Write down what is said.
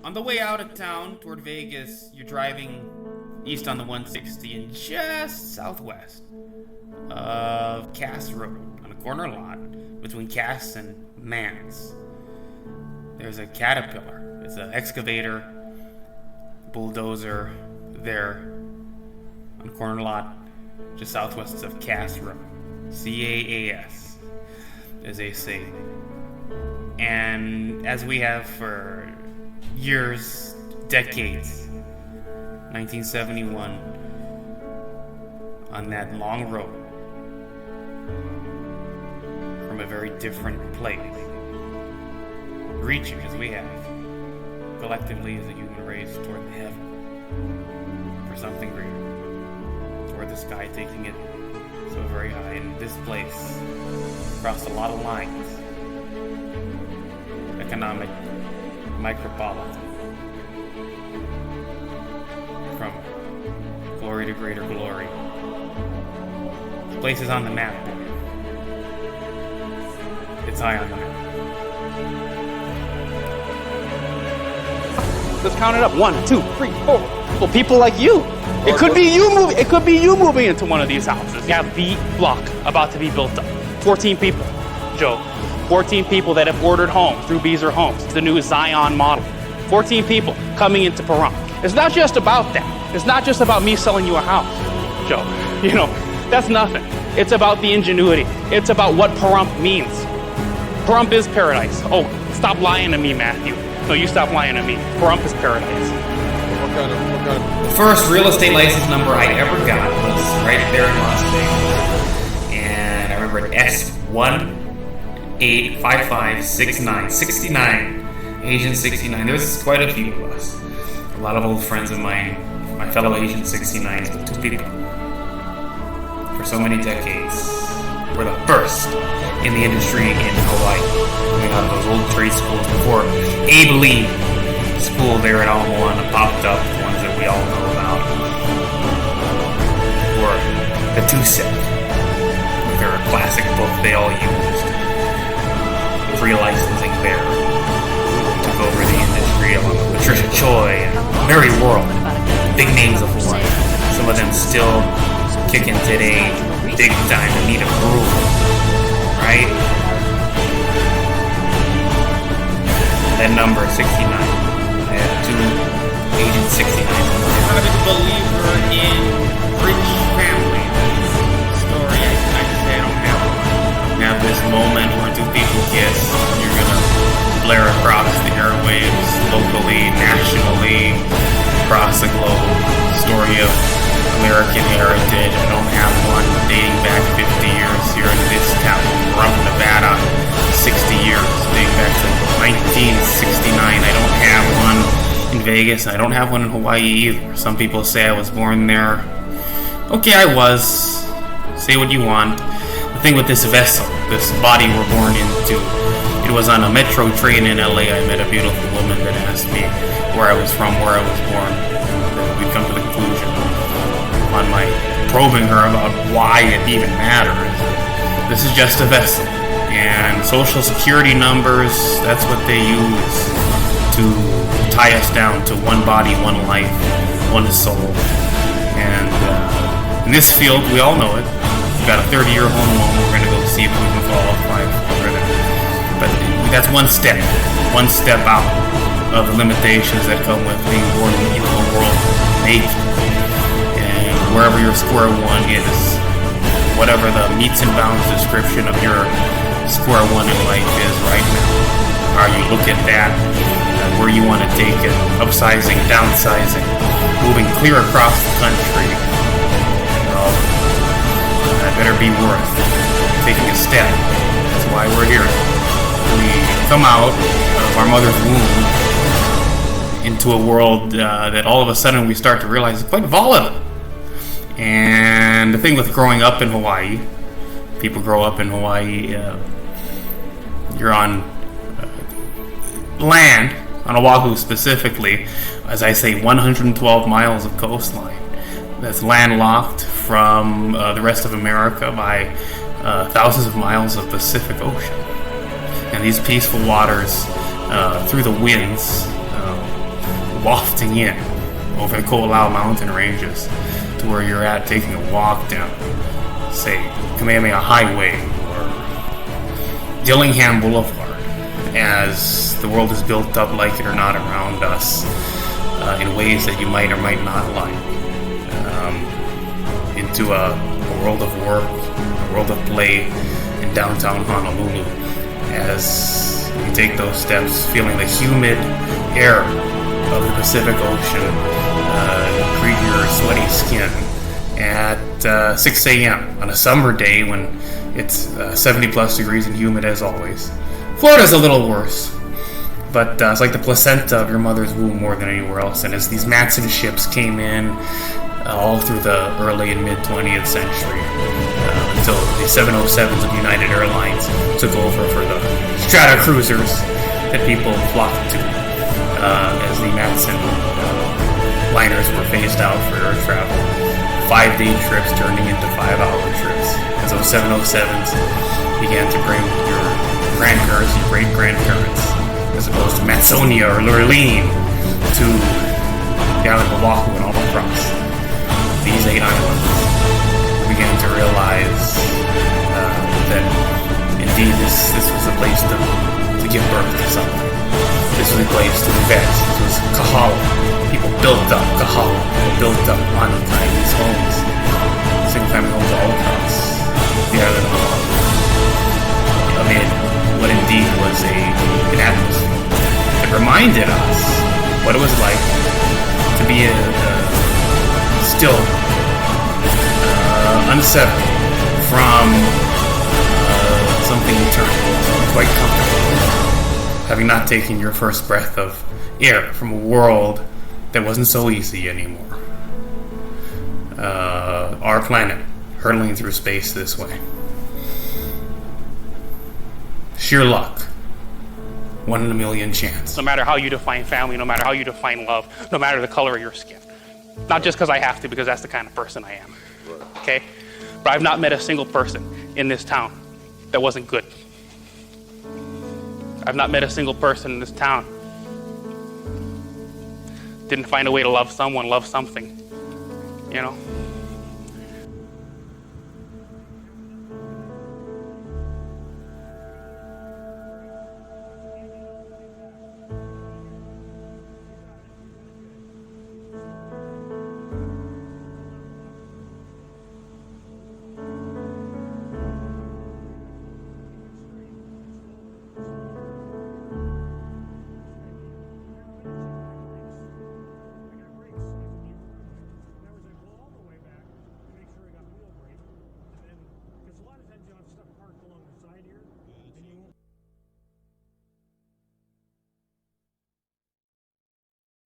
On the way out of town toward Vegas, you're driving east on the 160 and just southwest of Cass Road on a corner lot between Cass and Mans. There's a Caterpillar. It's an excavator, bulldozer there on a corner lot just southwest of Cass Road. CAAS, as they say. And as we have for years, decades, 1971, on that long road, from a very different place, reaching as we have, collectively as a human race, toward the heaven, for something greater, toward the sky, taking it so very high. And this place crossed a lot of lines. Economic, micropolitan, from glory to greater glory. This place is on the map. It's high on the map. Let's count it up. 1, 2, 3, 4. Well, people like you. It could be you moving. It could be you moving into one of these houses. You have the block about to be built up. 14 people, Joe. 14 people that have ordered homes through Beazer Homes, the new Zion model. 14 people coming into Pahrump. It's not just about that. It's not just about me selling you a house, Joe. You know, that's nothing. It's about the ingenuity. It's about what Pahrump means. Pahrump is paradise. Oh, stop lying to me, Matthew. No, you stop lying to me. Pahrump is paradise. The first real estate license number I ever got was right there in Las Vegas. And I remember S1-855-69. Agent 69. There's quite a few of us. A lot of old friends of mine, my fellow Agent 69s, but two people. For so many decades, were the first in the industry in Hawaii. Coming out of those old trade schools before Abe Lee School there at Ala Moana popped up, the ones that we all know about. Or the Two Set, with their classic book they all used. Free licensing there. Took over the industry along with Patricia Choi and Mary World. Big names of Hawaii. Some of them still kicking today, big time. Anita Brewer, right? That number 69. I have two Agent 69s. I'm a big believer in rich family story. I just say I don't have one. Have this moment where two people kiss, and you're gonna blare across the airwaves, locally, nationally, across the globe. Story of American heritage. I don't have one dating back 50 years here in this town, Pahrump, Nevada. 60 years, dating back to 1969. I don't have one in Vegas. I don't have one in Hawaii either. Some people say I was born there. Okay, I was. Say what you want. The thing with this vessel, this body we're born into, it was on a metro train in LA. I met a beautiful woman that asked me where I was from, where I was born. We'd come to the conclusion on my probing her about why it even matters. This is just a vessel. And social security numbers, that's what they use to tie us down to one body, one life, one soul. And in this field, we all know it. We've got a 30-year home loan. We're going to go see if we can qualify for it. But that's one step out of the limitations that come with being born in the evil world naked. And wherever your square one is, whatever the meets and bounds description of your square one in life is right now. How you look at that, where you want to take it, upsizing, downsizing, moving clear across the country. Well, that better be worth taking a step. That's why we're here. We come out of our mother's womb into a world that all of a sudden we start to realize is quite volatile. And the thing with growing up in Hawaii, people grow up in Hawaii, you're on land, on Oahu specifically, as I say, 112 miles of coastline that's landlocked from the rest of America by thousands of miles of Pacific Ocean. And these peaceful waters, through the winds, wafting in over the Ko'olau mountain ranges to where you're at, taking a walk down, say, Kamehameha Highway or Dillingham Boulevard, as the world is built up, like it or not, around us in ways that you might or might not like, into a world of work, a world of play in downtown Honolulu, as you take those steps, feeling the humid air of the Pacific Ocean greet your sweaty skin at 6 a.m. on a summer day when it's 70 plus degrees and humid as always. Florida's a little worse, but it's like the placenta of your mother's womb more than anywhere else. And as these Matson ships came in all through the early and mid 20th century, until the 707s of United Airlines took over for the strata cruisers that people flocked to, as the Matson liners were phased out for air travel. 5-day trips turning into 5-hour trips, as those 707s began to bring your grandparents and great-grandparents, as opposed to Matsonia or Lurleen, to the island of Oahu and all across these 8 islands. We began to realize that indeed this was a place to give birth to something. This was a place to invest. This was Kahala. People built up Kahala. People built up Manukai, these homes, single-family homes all across the island of Oahu, amid what indeed was an atmosphere that reminded us what it was like to be still unsettled from something eternal, quite comfortable, having not taken your first breath of air from a world that wasn't so easy anymore. Our planet hurtling through space this way. Sheer luck. 1 in a million chance. No matter how you define family, no matter how you define love, no matter the color of your skin. Not just because I have to, because that's the kind of person I am. Okay? But I've not met a single person in this town that wasn't good. I've not met a single person in this town didn't find a way to love someone, love something. You know?